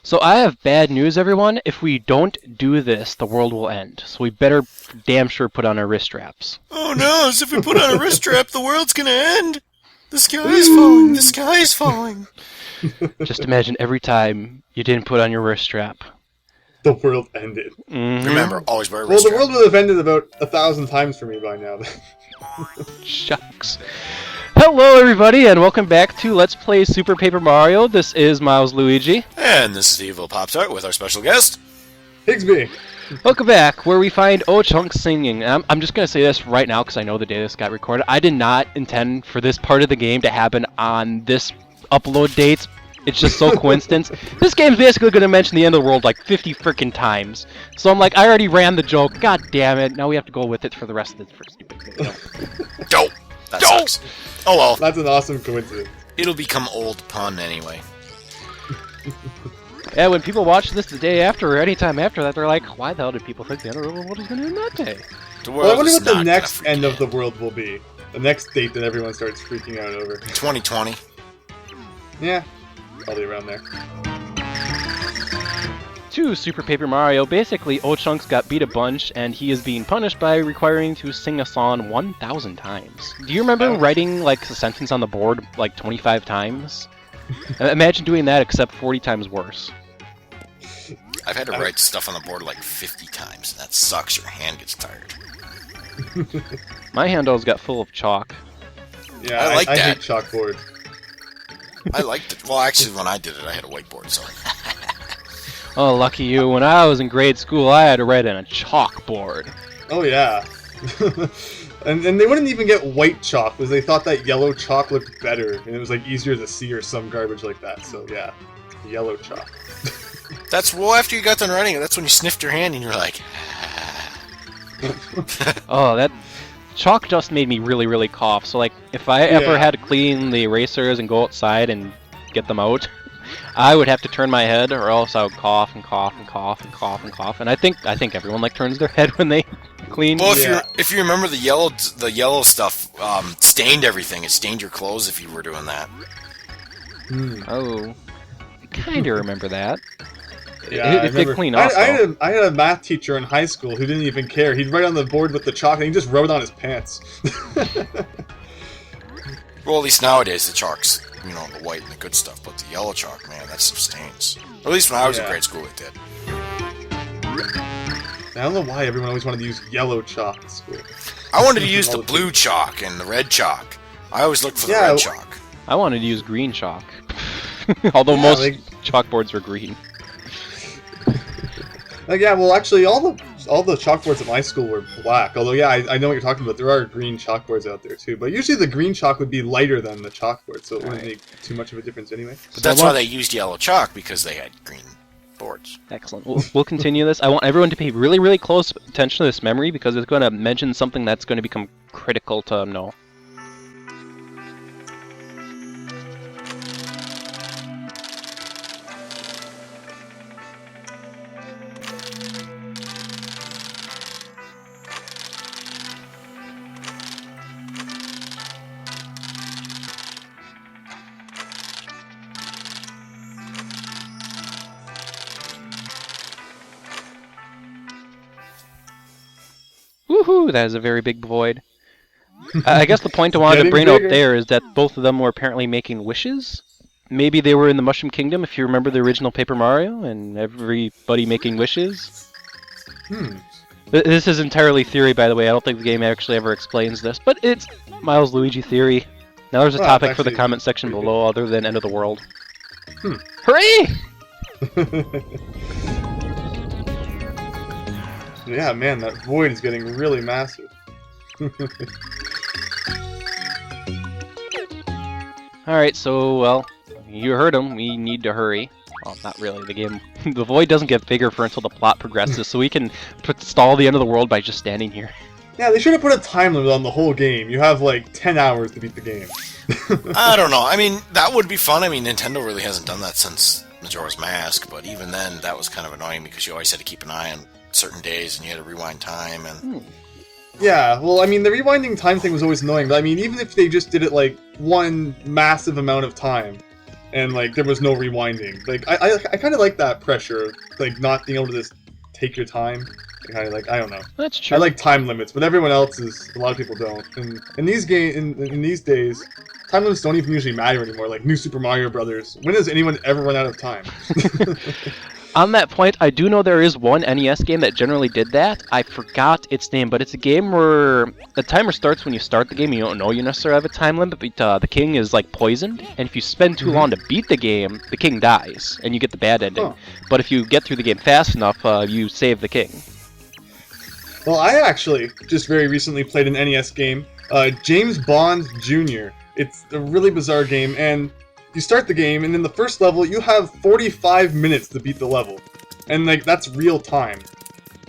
So I have bad news, everyone. If we don't do this, the world will end. So we better damn sure put on our wrist straps. Oh no, as if we put on a wrist strap, the world's gonna end. The sky is falling, the sky is falling. Just imagine every time you didn't put on your wrist strap. The world ended. Mm-hmm. Remember, always wear a wrist Well, the strap. world would have ended about 1,000 times for me by now. Shucks. Hello, everybody, and welcome back to Let's Play Super Paper Mario. This is Milesluigi. And this is Evil Pop-Tart with our special guest. Higsby. Welcome back, where we find O-Chunk singing. I'm just going to say this right now because I know the day this got recorded. I did not intend for this part of the game to happen on this upload date. It's just so coincidence. This game's basically going to mention the end of the world like 50 freaking times. So I'm like, I already ran the joke. God damn it. Now we have to go with it for the rest of this stupid video. Dope. That sucks. Oh well. That's an awesome coincidence. It'll become old pun anyway. Yeah, when people watch this the day after or any time after that, they're like, why the hell did people think the end of the world was going to end that day? The Well, I world wonder is what the not next gonna end freaking of the world will be. The next date that everyone starts freaking out over. 2020. Yeah, probably around there. To Super Paper Mario, basically, O-Chunk's got beat a bunch, and he is being punished by requiring to sing a song 1,000 times. Do you remember writing, like, a sentence on the board, like, 25 times? Imagine doing that, except 40 times worse. I've had to write stuff on the board like 50 times, and that sucks. Your hand gets tired. My handles got full of chalk. Yeah, I like I that. hate chalkboard. I liked it. Well, actually, when I did it, I had a whiteboard, so... Oh, lucky you. When I was in grade school, I had to write on a chalkboard. Oh yeah. and they wouldn't even get white chalk because they thought that yellow chalk looked better and it was like easier to see or some garbage like that. So yeah, yellow chalk. That's, well, after you got done writing it, that's when you sniffed your hand and you're like... Oh, that chalk dust made me really, really cough. So, like, if I ever had to clean the erasers and go outside and get them out, I would have to turn my head, or else I would cough and cough and cough and cough and cough. And I think everyone like turns their head when they clean. Well, if you remember the yellow stuff stained everything. It stained your clothes if you were doing that. Oh, I kind of remember that. Yeah, it did clean off. I had a math teacher in high school who didn't even care. He'd write on the board with the chalk and he just wrote it on his pants. Well, at least nowadays the chalk's, you know, the white and the good stuff, but the yellow chalk, man, that stuff stains. Or at least when I was in grade school, it did. I don't know why everyone always wanted to use yellow chalk in school. I wanted to use the blue chalk and the red chalk. I always looked for the red chalk. I wanted to use green chalk. Although most chalkboards were green. Yeah, well, actually, all the chalkboards at my school were black. Although, yeah, I know what you're talking about. There are green chalkboards out there too, but usually the green chalk would be lighter than the chalkboard, so it wouldn't make too much of a difference anyway. But that's why they used yellow chalk, because they had green boards. Excellent. We'll continue this. I want everyone to pay really, really close attention to this memory because it's going to mention something that's going to become critical to know. Woohoo! That is a very big void. I guess the point I wanted to bring out there is that both of them were apparently making wishes. Maybe they were in the Mushroom Kingdom, if you remember the original Paper Mario, and everybody making wishes. This is entirely theory, by the way. I don't think the game actually ever explains this, but it's Milesluigi theory. Now there's a topic for the comment section below other than End of the World. Hooray! Yeah, man, that void is getting really massive. Alright, so, well, you heard him. We need to hurry. Well, not really. The game... the void doesn't get bigger until the plot progresses, so we can stall the end of the world by just standing here. Yeah, they should have put a time limit on the whole game. You have, like, 10 hours to beat the game. I don't know. I mean, that would be fun. I mean, Nintendo really hasn't done that since Majora's Mask, but even then, that was kind of annoying because you always had to keep an eye on certain days and you had to rewind time and Yeah, well, I mean, the rewinding time thing was always annoying, but I mean, even if they just did it, like, one massive amount of time, and, like, there was no rewinding, like, I kind of like that pressure of, like, not being able to just take your time. Kind of like, I don't know. That's true. I like time limits, but everyone else a lot of people don't. And in these in these days, time limits don't even usually matter anymore, like New Super Mario Brothers. When has anyone ever run out of time? On that point, I do know there is one NES game that generally did that. I forgot its name, but it's a game where the timer starts when you start the game. You don't know you necessarily have a time limit, but the king is like poisoned, and if you spend too long to beat the game, the king dies, and you get the bad ending. Huh. But if you get through the game fast enough, you save the king. Well, I actually just very recently played an NES game, James Bond Jr. It's a really bizarre game, and you start the game, and in the first level, you have 45 minutes to beat the level. And, like, that's real time.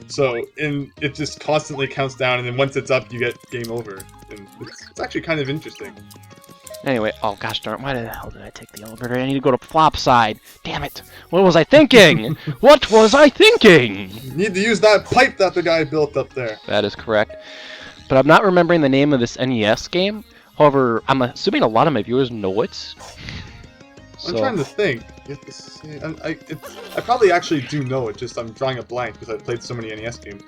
So, and it just constantly counts down, and then once it's up, you get game over. And it's actually kind of interesting. Anyway, oh gosh darn, why the hell did I take the elevator? I need to go to flop side. Damn it! What was I thinking? What was I thinking? You need to use that pipe that the guy built up there. That is correct. But I'm not remembering the name of this NES game. However, I'm assuming a lot of my viewers know it. I'm trying to think. You have to see, I probably actually do know it, just I'm drawing a blank because I've played so many NES games.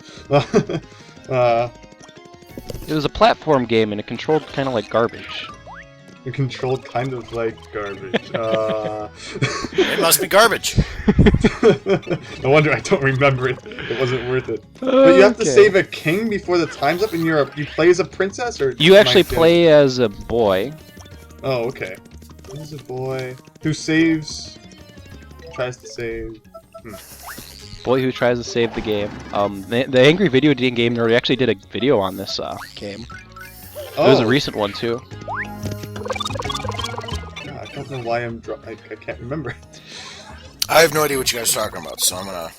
It was a platform game and it controlled kind of like garbage. It controlled kind of like garbage. It must be garbage. No wonder I don't remember it. It wasn't worth it. But you have to save a king before the time's up, and you play as a princess, or you actually play as a boy. Oh, okay. There's a boy who tries to save. Boy who tries to save the game. The Angry Video Game Nerd actually did a video on this game. Oh. It was a recent one too. I don't know why I can't remember it. I have no idea what you guys are talking about, so I'm gonna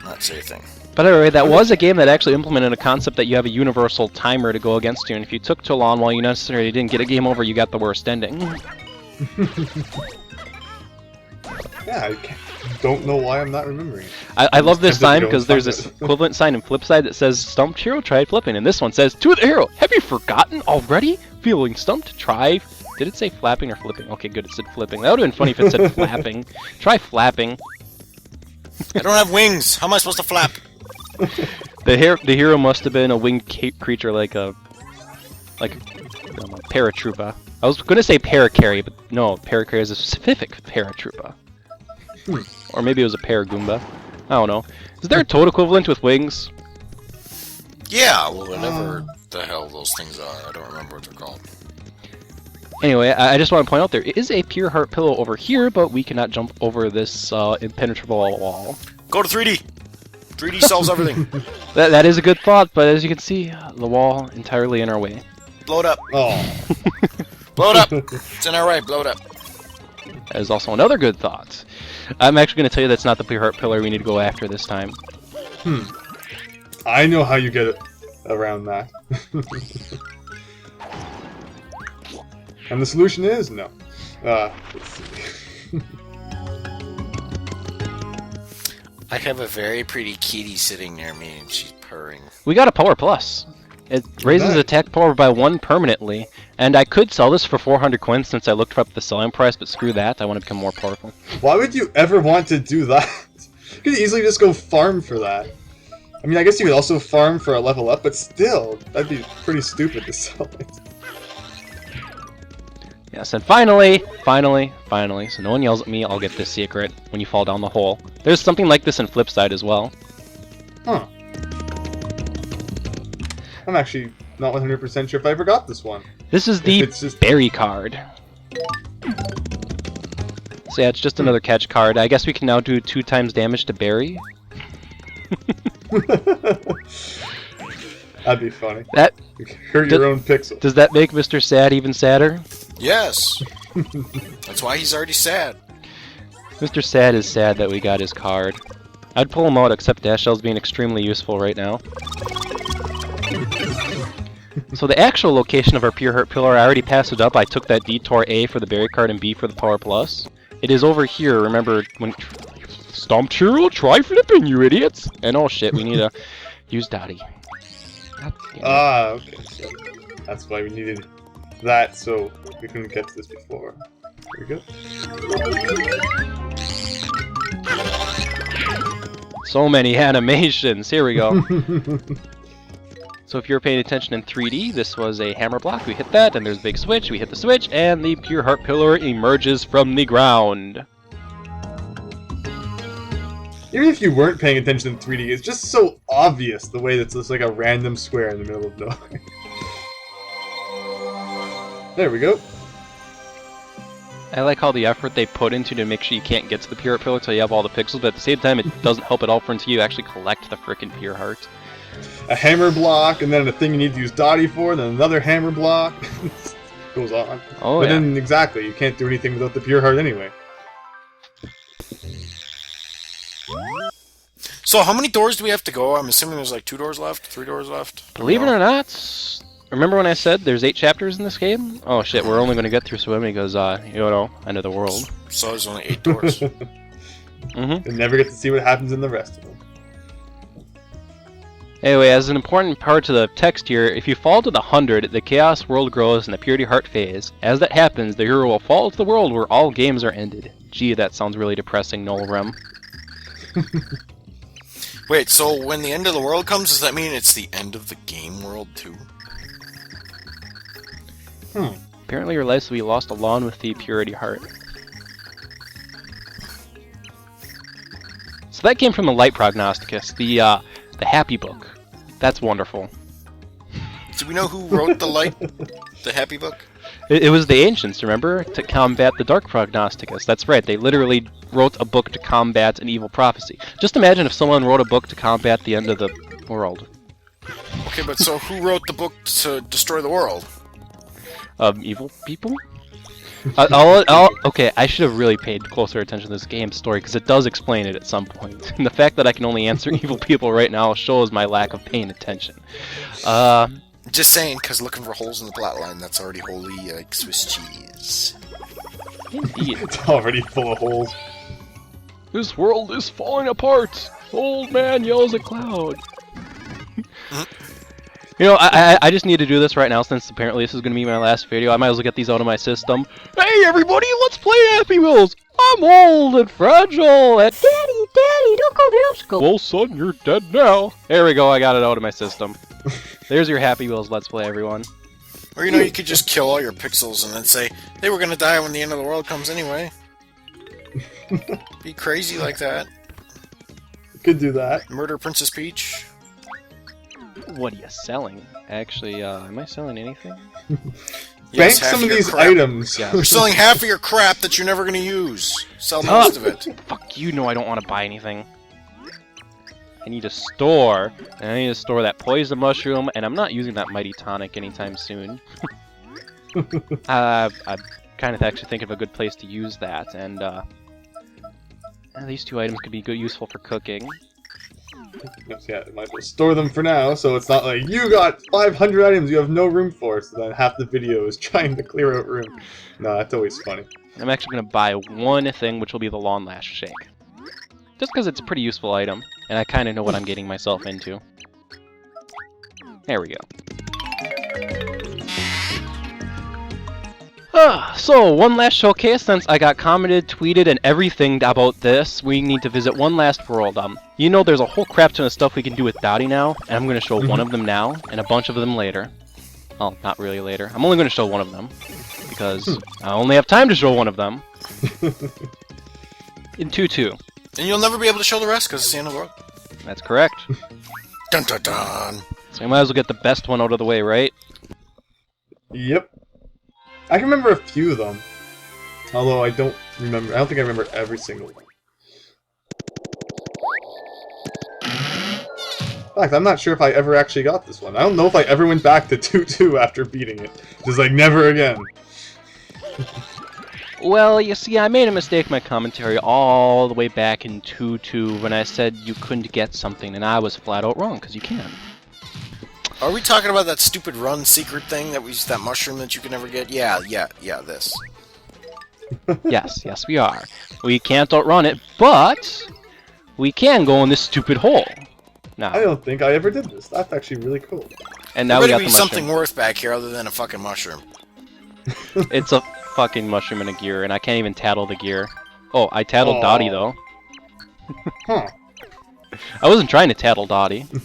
not say a thing. But anyway, that was a game that actually implemented a concept that you have a universal timer to go against you, and if you took too long while you necessarily didn't get a game over, you got the worst ending. Yeah, don't know why I'm not remembering it. I love this sign because there's this equivalent sign in flip side that says stumped hero, tried flipping, and this one says to the hero, have you forgotten already? Feeling stumped? Try. Did it say flapping or flipping? Okay, good, it said flipping. That would have been funny if it said flapping. Try flapping. I don't have wings. How am I supposed to flap? The hero must have been a winged creature like a paratroopa. I was gonna say paracarry, but no, paracarry is a specific paratroopa. Or maybe it was a paragoomba. I don't know. Is there a toad equivalent with wings? Yeah, well, whatever the hell those things are. I don't remember what they're called. Anyway, I just want to point out there is a pure heart pillow over here, but we cannot jump over this impenetrable wall. Go to 3D! 3D solves everything. That is a good thought, but as you can see, the wall entirely in our way. Blow it up. Oh. Blow it up. It's in our way. Blow it up. That is also another good thought. I'm actually going to tell you that's not the pure heart pillar we need to go after this time. I know how you get around that. And the solution is no. Let's see. I have a very pretty kitty sitting near me, and she's purring. We got a power plus. It raises attack power by 1 permanently, and I could sell this for 400 coins since I looked up the selling price, but screw that, I want to become more powerful. Why would you ever want to do that? You could easily just go farm for that. I mean, I guess you could also farm for a level up, but still, that'd be pretty stupid to sell it. Yes, and finally, so no one yells at me, I'll get this secret when you fall down the hole. There's something like this in Flipside as well. Huh. I'm actually not 100% sure if I ever got this one. This is the berry card. So yeah, it's just another catch card. I guess we can now do 2 times damage to berry. That'd be funny. That you hurt your own pixel. Does that make Mr. Sad even sadder? Yes. That's why he's already sad. Mr. Sad is sad that we got his card. I'd pull him out, except Dash Shell's being extremely useful right now. So the actual location of our Pure Heart Pillar, I already passed it up. I took that detour A for the berry card and B for the Power Plus. It is over here. Remember when Stomped Hero, try flipping, you idiots! And oh shit, we need to use Dottie. God damn it. Okay. So that's why we needed that, so we couldn't get to this before. There we go. So many animations. Here we go. So if you're paying attention in 3D, this was a hammer block. We hit that, and there's a big switch. We hit the switch, and the Pure Heart Pillar emerges from the ground. Even if you weren't paying attention in 3D, it's just so obvious the way that's just like a random square in the middle of nowhere. There we go. I like how the effort they put into to make sure you can't get to the Pure Heart Pillar until you have all the pixels, but at the same time, it doesn't help at all for until you actually collect the frickin' Pure Heart. A hammer block, and then a thing you need to use Dottie for, then another hammer block. Goes on. Oh, but yeah. then, exactly, you can't do anything without the Pure Heart anyway. So how many doors do we have to go? I'm assuming there's like 2 doors left, 3 doors left. Believe it or not, remember when I said there's 8 chapters in this game? Oh shit, we're only going to get through swimming because, end of the world. So there's only 8 doors. Mm-hmm. You never get to see what happens in the rest of them. Anyway, as an important part to the text here, if you fall to the 100, the Chaos World grows in the Purity Heart phase. As that happens, the hero will fall to the world where all games are ended. Gee, that sounds really depressing, Nolrem. Wait, so when the end of the world comes, does that mean it's the end of the game world too? Apparently your lives will be lost along with the Purity Heart. So that came from the Light Prognosticus, the Happy Book. That's wonderful. Do we know who wrote the Happy Book? It was the Ancients, remember? To combat the Dark Prognosticus. That's right, they literally wrote a book to combat an evil prophecy. Just imagine if someone wrote a book to combat the end of the world. Okay, but so who wrote the book to destroy the world? Evil people? Okay, I should have really paid closer attention to this game's story, because it does explain it at some point. And the fact that I can only answer evil people right now shows my lack of paying attention. Just saying, because looking for holes in the plot line, that's already holy Swiss cheese. Indeed. It's already full of holes. This world is falling apart! Old man yells at cloud. You know, I just need to do this right now since apparently this is going to be my last video. I might as well get these out of my system. Hey everybody, let's play Happy Wheels! I'm old and fragile and... Daddy, don't go to school. Well son, you're dead now. There we go, I got it out of my system. There's your Happy Wheels Let's Play, everyone. Or you could just kill all your pixels and then say, they were gonna die when the end of the world comes anyway. Be crazy like that. You could do that. Murder Princess Peach. What are you selling? Actually, am I selling anything? Bank half some of your these crap. items. Yeah. You're selling half of your crap that you're never gonna use. Sell most of it. Fuck you, no I don't want to buy anything. I need a store, and I need to store that poison mushroom, and I'm not using that mighty tonic anytime soon. I'm kind of actually thinking of a good place to use that, and these 2 items could be useful for cooking. Yes, yeah, might as well store them for now, so it's not like you got 500 items you have no room for, so then half the video is trying to clear out room. No, that's always funny. I'm actually going to buy one thing, which will be the Lawn Lash Shake. Just because it's a pretty useful item, and I kind of know what I'm getting myself into. There we go. So, one last showcase, since I got commented, tweeted, and everything about this, we need to visit one last world. You know there's a whole crap ton of stuff we can do with Dottie now, and I'm going to show one of them now, and a bunch of them later. Well, not really later. I'm only going to show one of them, because I only have time to show one of them. In 2-2. And you'll never be able to show the rest because it's the end of the world. That's correct. Dun dun dun. So I might as well get the best one out of the way, right? Yep. I can remember a few of them. Although I don't think I remember every single one. In fact, I'm not sure if I ever actually got this one. I don't know if I ever went back to 2-2 after beating it. Just like, never again. Well, you see, I made a mistake in my commentary all the way back in 2-2 when I said you couldn't get something, and I was flat out wrong, because you can. Are we talking about that stupid run secret thing that mushroom that you can never get? Yeah, this. Yes, we are. We can't outrun it, but we can go in this stupid hole. No. I don't think I ever did this. That's actually really cool. And now There we got better the be something mushroom. worth back here other than a fucking mushroom. It's a fucking mushroom and a gear, and I can't even tattle the gear. Oh, I tattled Oh. Dottie though. Huh. I wasn't trying to tattle Dottie. But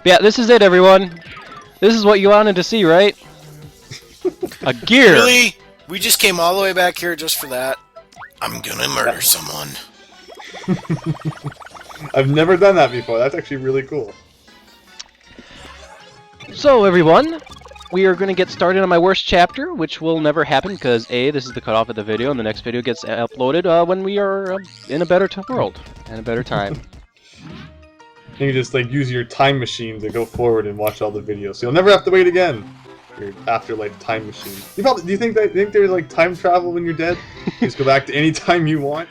yeah, this is it, everyone. This is what you wanted to see, right? A gear. Really? We just came all the way back here just for that? I'm gonna murder someone. I've never done that before. That's actually really cool. So, everyone, we are going to get started on my worst chapter, which will never happen because A, this is the cutoff of the video, and the next video gets uploaded when we are in a better world and a better time. You can just like use your time machine to go forward and watch all the videos. So you'll never have to wait again. Your afterlife time machine. Do you think there's like time travel when you're dead? You just go back to any time you want.